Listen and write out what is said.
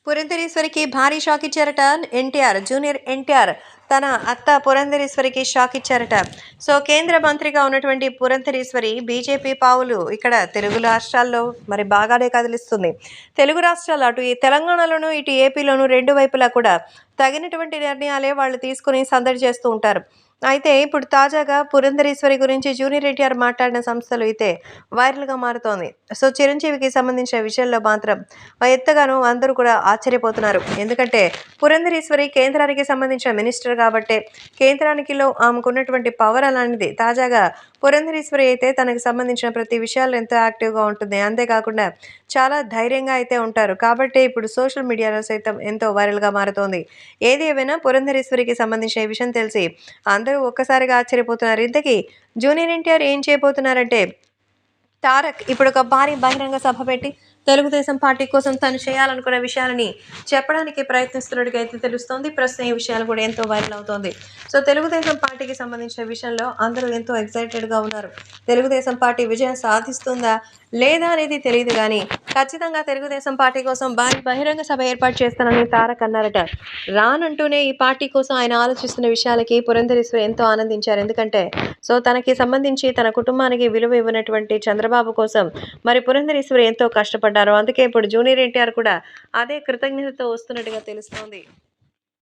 పురంధరేశ్వరికి భారీ షాక్ ఇచ్చారట ఎన్టీఆర్. జూనియర్ ఎన్టీఆర్ తన అత్త పురంధరేశ్వరికి షాక్ ఇచ్చారట. సో కేంద్ర మంత్రిగా ఉన్నటువంటి పురంధరేశ్వరి బీజేపీ పావులు ఇక్కడ తెలుగు రాష్ట్రాల్లో మరి బాగానే కదిలిస్తుంది. తెలుగు రాష్ట్రాలు అటు ఈ తెలంగాణలోను ఇటు ఏపీలోను రెండు వైపులా కూడా తగినటువంటి నిర్ణయాలే వాళ్ళు తీసుకుని సందడి చేస్తూ ఉంటారు. అయితే ఇప్పుడు తాజాగా పురంధరేశ్వరి గురించి జూనియర్ ఎన్టీఆర్ మాట్లాడిన సంస్థలు అయితే వైరల్గా మారుతోంది. సో చిరంజీవికి సంబంధించిన విషయంలో మాత్రం ఎంతగానో అందరూ కూడా ఆశ్చర్యపోతున్నారు. ఎందుకంటే పురంధరేశ్వరి కేంద్రానికి సంబంధించిన మినిస్టర్ కాబట్టే కేంద్రానికిలో ఆమెకున్నటువంటి పవర్ అలాంటిది. తాజాగా పురంధరేశ్వరి అయితే తనకు సంబంధించిన ప్రతి విషయాల్లో ఎంతో యాక్టివ్గా ఉంటుంది. అంతేకాకుండా చాలా ధైర్యంగా అయితే ఉంటారు. కాబట్టి ఇప్పుడు సోషల్ మీడియాలో సైతం ఎంతో వైరల్గా మారుతోంది. ఏది ఏమైనా పురంధరేశ్వరికి సంబంధించిన ఈ విషయం తెలిసి అందరూ ఒక్కసారిగా ఆశ్చర్యపోతున్నారు. ఇంతకీ జూనియర్ ఎన్టీఆర్ ఏం చేయబోతున్నారంటే, తారక్ ఇప్పుడు ఒక భారీ బహిరంగ సభ పెట్టి తెలుగుదేశం పార్టీ కోసం తను చేయాలనుకున్న విషయాలని చెప్పడానికి ప్రయత్నిస్తున్నట్టుగా అయితే తెలుస్తోంది. ప్రస్తుతం ఈ విషయాలు కూడా ఎంతో వైరల్ అవుతోంది. సో తెలుగుదేశం పార్టీకి సంబంధించిన విషయంలో అందరూ ఎంతో ఎక్సైటెడ్గా ఉన్నారు. తెలుగుదేశం పార్టీ విజయం సాధిస్తుందా లేదా అనేది తెలియదు కానీ ఖచ్చితంగా తెలుగుదేశం పార్టీ కోసం భారీ బహిరంగ సభ ఏర్పాటు చేస్తానని తారక్ అన్నారట. రానంటూనే ఈ పార్టీ కోసం ఆయన ఆలోచిస్తున్న విషయాలకి పురంధరేశ్వరి ఎంతో ఆనందించారు. ఎందుకంటే సో తనకి సంబంధించి తన కుటుంబానికి విలువ ఇవ్వనటువంటి చంద్రబాబు కోసం మరి పురంధరేశ్వరి ఎంతో కష్టపడ్డారు. అందుకే ఇప్పుడు జూనియర్ ఎన్టీఆర్ కూడా అదే కృతజ్ఞతతో వస్తున్నట్టుగా తెలుస్తోంది.